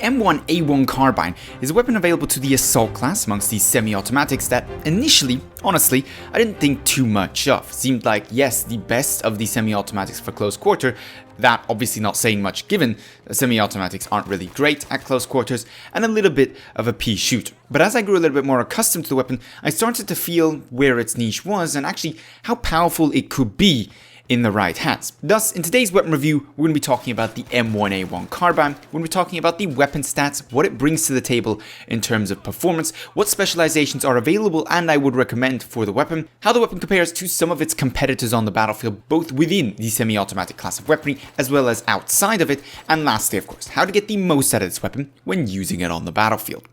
M1A1 Carbine is a weapon available to the assault class amongst these semi-automatics that initially, honestly, I didn't think too much of. Seemed like, yes, the best of the semi-automatics for close quarter, that obviously not saying much given semi-automatics aren't really great at close quarters, and a little bit of a Peashooter. But as I grew a little bit more accustomed to the weapon, I started to feel where its niche was and actually how powerful it could be in the right hands. Thus, in today's weapon review, we're going to be talking about the M1A1 Carbine. We're going to be talking about the weapon stats, what it brings to the table in terms of performance, what specializations are available and I would recommend for the weapon, how the weapon compares to some of its competitors on the battlefield, both within the semi-automatic class of weaponry as well as outside of it, and lastly, of course, how to get the most out of this weapon when using it on the battlefield.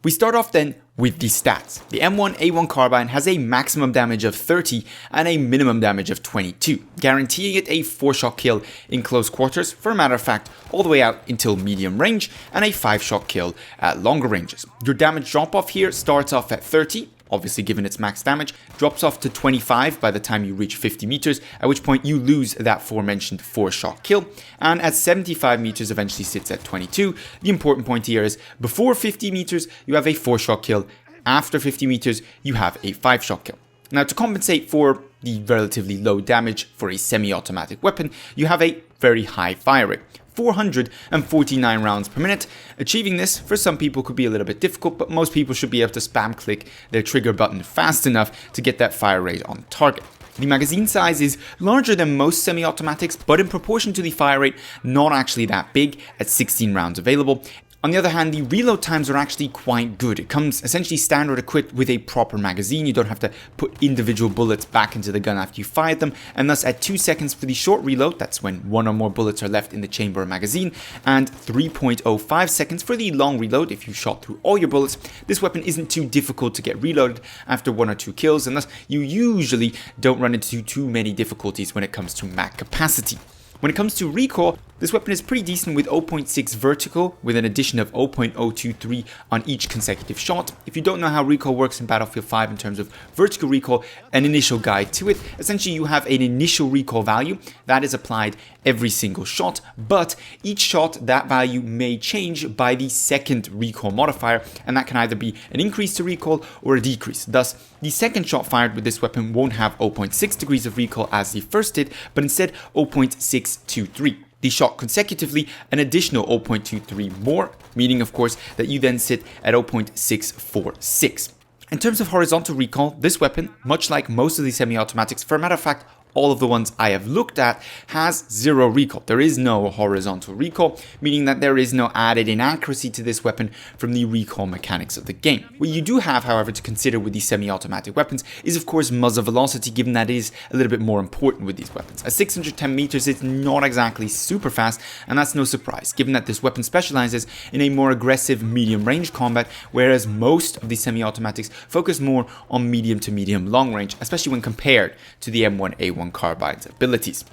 We start off then with the stats. The M1A1 Carbine has a maximum damage of 30 and a minimum damage of 22, guaranteeing it a 4-shot kill in close quarters, for a matter of fact, all the way out until medium range, and a 5-shot kill at longer ranges. Your damage drop off here starts off at 30, obviously given its max damage, drops off to 25 by the time you reach 50 meters, at which point you lose that aforementioned 4-shot kill, and at 75 meters eventually sits at 22. The important point here is before 50 meters you have a 4-shot kill, after 50 meters you have a 5-shot kill. Now, to compensate for the relatively low damage for a semi-automatic weapon, you have a very high fire rate. 449 rounds per minute. Achieving this for some people could be a little bit difficult, but most people should be able to spam click their trigger button fast enough to get that fire rate on target. The magazine size is larger than most semi-automatics, but in proportion to the fire rate, not actually that big at 16 rounds available. On the other hand, the reload times are actually quite good. It comes essentially standard equipped with a proper magazine. You don't have to put individual bullets back into the gun after you fired them, and thus at 2 seconds for the short reload, that's when 1 or more bullets are left in the chamber or magazine, and 3.05 seconds for the long reload if you shot through all your bullets. This weapon isn't too difficult to get reloaded after 1 or 2 kills, and thus you usually don't run into too many difficulties when it comes to mag capacity. When it comes to recoil, this weapon is pretty decent with 0.6 vertical with an addition of 0.023 on each consecutive shot. If you don't know how recoil works in Battlefield 5 in terms of vertical recoil, an initial guide to it, essentially you have an initial recoil value that is applied every single shot, but each shot that value may change by the second recoil modifier, and that can either be an increase to recoil or a decrease. Thus, the second shot fired with this weapon won't have 0.6 degrees of recoil as the first did, but instead 0.623. The shot consecutively, an additional 0.23 more, meaning of course that you then sit at 0.646. In terms of horizontal recoil, this weapon, much like most of the semi-automatics, for a matter of fact, all of the ones I have looked at, has 0 recoil. There is no horizontal recoil, meaning that there is no added inaccuracy to this weapon from the recoil mechanics of the game. What you do have, however, to consider with these semi-automatic weapons is, of course, muzzle velocity, given that it is a little bit more important with these weapons. At 610 meters, it's not exactly super fast, and that's no surprise, given that this weapon specializes in a more aggressive medium-range combat, whereas most of the semi-automatics focus more on medium to medium-long range, especially when compared to the M1A1 Carbine's abilities.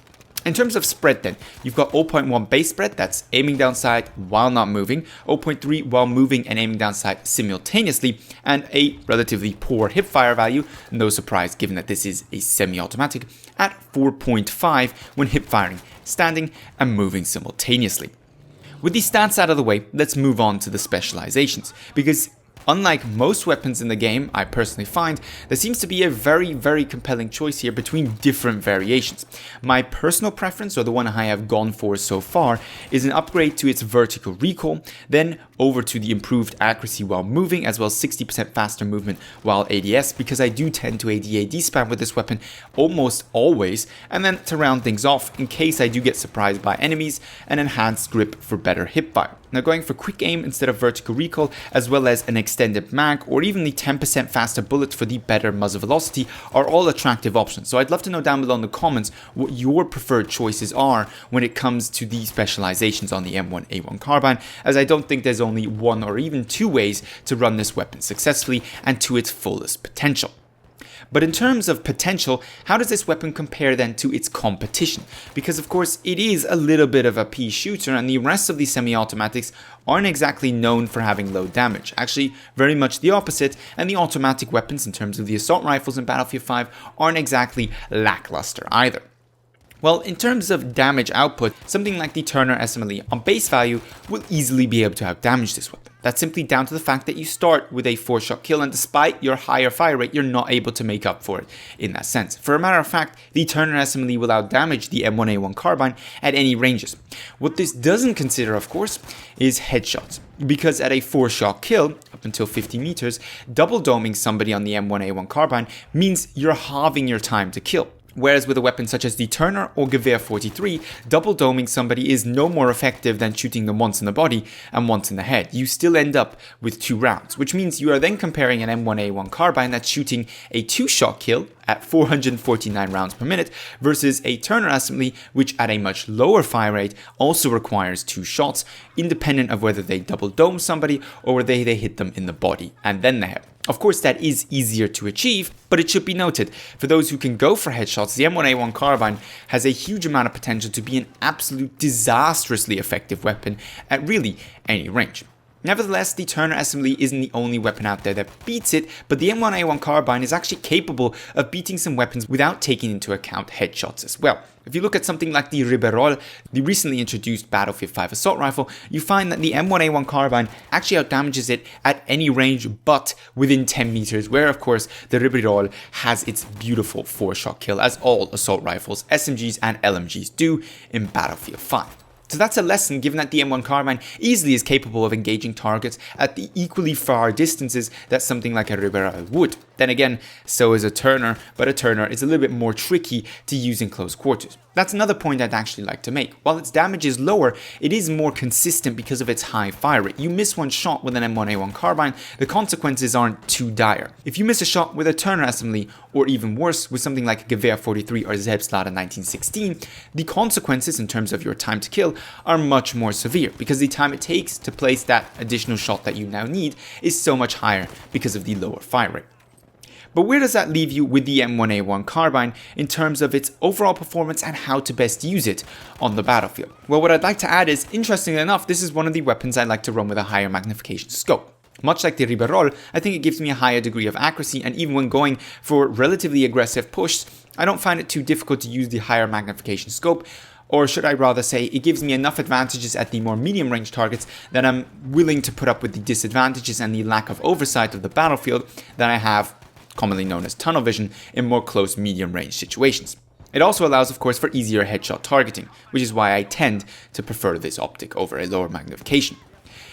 In terms of spread then, you've got 0.1 base spread, that's aiming down sight while not moving, 0.3 while moving and aiming down sight simultaneously, and a relatively poor hipfire value, no surprise given that this is a semi-automatic, at 4.5 when hipfiring, standing and moving simultaneously. With these stats out of the way, let's move on to the specializations, because unlike most weapons in the game, I personally find there seems to be a very compelling choice here between different variations. My personal preference, or the one I have gone for so far, is an upgrade to its vertical recoil, then over to the improved accuracy while moving, as well as 60% faster movement while ADS, because I do tend to AD spam with this weapon almost always, and then to round things off, in case I do get surprised by enemies, an enhanced grip for better hipfire. Now, going for quick aim instead of vertical recoil, as well as an extended mag, or even the 10% faster bullet for the better muzzle velocity, are all attractive options. So I'd love to know down below in the comments what your preferred choices are when it comes to the specializations on the M1A1 Carbine, as I don't think there's only 1 or even 2 ways to run this weapon successfully and to its fullest potential. But in terms of potential, how does this weapon compare then to its competition? Because of course it is a little bit of a Peashooter, and the rest of the semi-automatics aren't exactly known for having low damage. Actually, very much the opposite, and the automatic weapons in terms of the assault rifles in Battlefield 5 aren't exactly lackluster either. Well, in terms of damage output, something like the Turner SMLE on base value will easily be able to outdamage this weapon. That's simply down to the fact that you start with a 4-shot kill, and despite your higher fire rate, you're not able to make up for it in that sense. For a matter of fact, the Turner SMLE will outdamage the M1A1 Carbine at any ranges. What this doesn't consider, of course, is headshots. Because at a 4-shot kill, up until 50 meters, double doming somebody on the M1A1 Carbine means you're halving your time to kill. Whereas with a weapon such as the Turner or Gewehr 43, double doming somebody is no more effective than shooting them once in the body and once in the head. You still end up with 2 rounds, which means you are then comparing an M1A1 Carbine that's shooting a 2-shot kill at 449 rounds per minute versus a Turner SMLE, which at a much lower fire rate also requires 2 shots, independent of whether they double dome somebody or whether they hit them in the body and then the head. Of course, that is easier to achieve, but it should be noted, for those who can go for headshots, the M1A1 Carbine has a huge amount of potential to be an absolute disastrously effective weapon at really any range. Nevertheless, the Turner SMLE isn't the only weapon out there that beats it, but the M1A1 Carbine is actually capable of beating some weapons without taking into account headshots as well. If you look at something like the Riberol, the recently introduced Battlefield V assault rifle, you find that the M1A1 Carbine actually outdamages it at any range but within 10 meters, where of course the Riberol has its beautiful 4-shot kill, as all assault rifles, SMGs and LMGs do in Battlefield 5. So that's a lesson, given that the M1 Carbine easily is capable of engaging targets at the equally far distances that something like a Riberol would. Then again, so is a Turner, but a Turner is a little bit more tricky to use in close quarters. That's another point I'd actually like to make. While its damage is lower, it is more consistent because of its high fire rate. You miss one shot with an M1A1 Carbine, the consequences aren't too dire. If you miss a shot with a Turner SMLE, or even worse, with something like a Gewehr 43 or Selbstlader 1916, the consequences in terms of your time to kill are much more severe, because the time it takes to place that additional shot that you now need is so much higher because of the lower fire rate. But where does that leave you with the M1A1 Carbine in terms of its overall performance and how to best use it on the battlefield? Well, what I'd like to add is, interestingly enough, this is one of the weapons I like to run with a higher magnification scope. Much like the Riberol, I think it gives me a higher degree of accuracy, and even when going for relatively aggressive pushes, I don't find it too difficult to use the higher magnification scope. Or should I rather say, it gives me enough advantages at the more medium range targets that I'm willing to put up with the disadvantages and the lack of oversight of the battlefield that I have, commonly known as tunnel vision, in more close medium range situations. It also allows, of course, for easier headshot targeting, which is why I tend to prefer this optic over a lower magnification.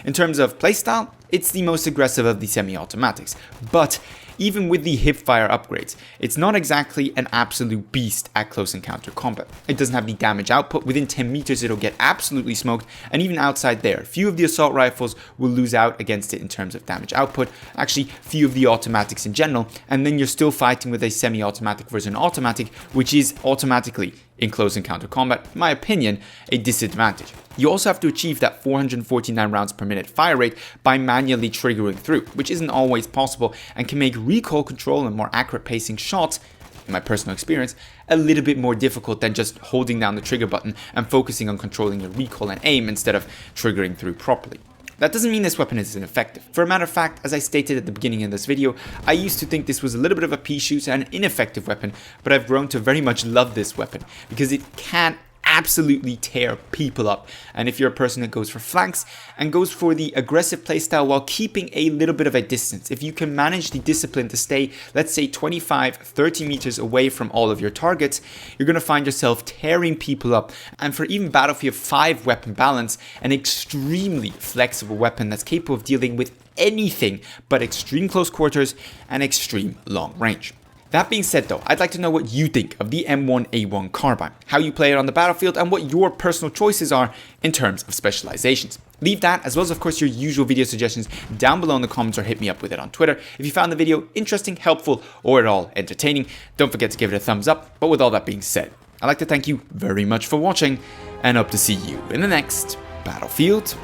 In terms of playstyle, it's the most aggressive of the semi-automatics, but even with the hipfire upgrades, it's not exactly an absolute beast at close encounter combat. It doesn't have the damage output. Within 10 meters it'll get absolutely smoked, and even outside there, few of the assault rifles will lose out against it in terms of damage output, actually few of the automatics in general, and then you're still fighting with a semi-automatic versus an automatic, which is automatically, in close encounter combat, in my opinion, a disadvantage. You also have to achieve that 449 rounds per minute fire rate by manually triggering through, which isn't always possible and can make recoil control and more accurate pacing shots, in my personal experience, a little bit more difficult than just holding down the trigger button and focusing on controlling your recoil and aim instead of triggering through properly. That doesn't mean this weapon is ineffective. For a matter of fact, as I stated at the beginning of this video, I used to think this was a little bit of a Peashooter and an ineffective weapon, but I've grown to very much love this weapon because it can absolutely tear people up. And if you're a person that goes for flanks and goes for the aggressive playstyle while keeping a little bit of a distance, if you can manage the discipline to stay, let's say 25-30 meters away from all of your targets, you're going to find yourself tearing people up. And for even Battlefield 5 weapon balance, an extremely flexible weapon that's capable of dealing with anything but extreme close quarters and extreme long range. That being said though, I'd like to know what you think of the M1A1 Carbine, how you play it on the battlefield, and what your personal choices are in terms of specializations. Leave that, as well as of course your usual video suggestions, down below in the comments, or hit me up with it on Twitter. If you found the video interesting, helpful, or at all entertaining, don't forget to give it a thumbs up. But with all that being said, I'd like to thank you very much for watching, and hope to see you in the next Battlefield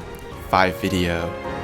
5 video.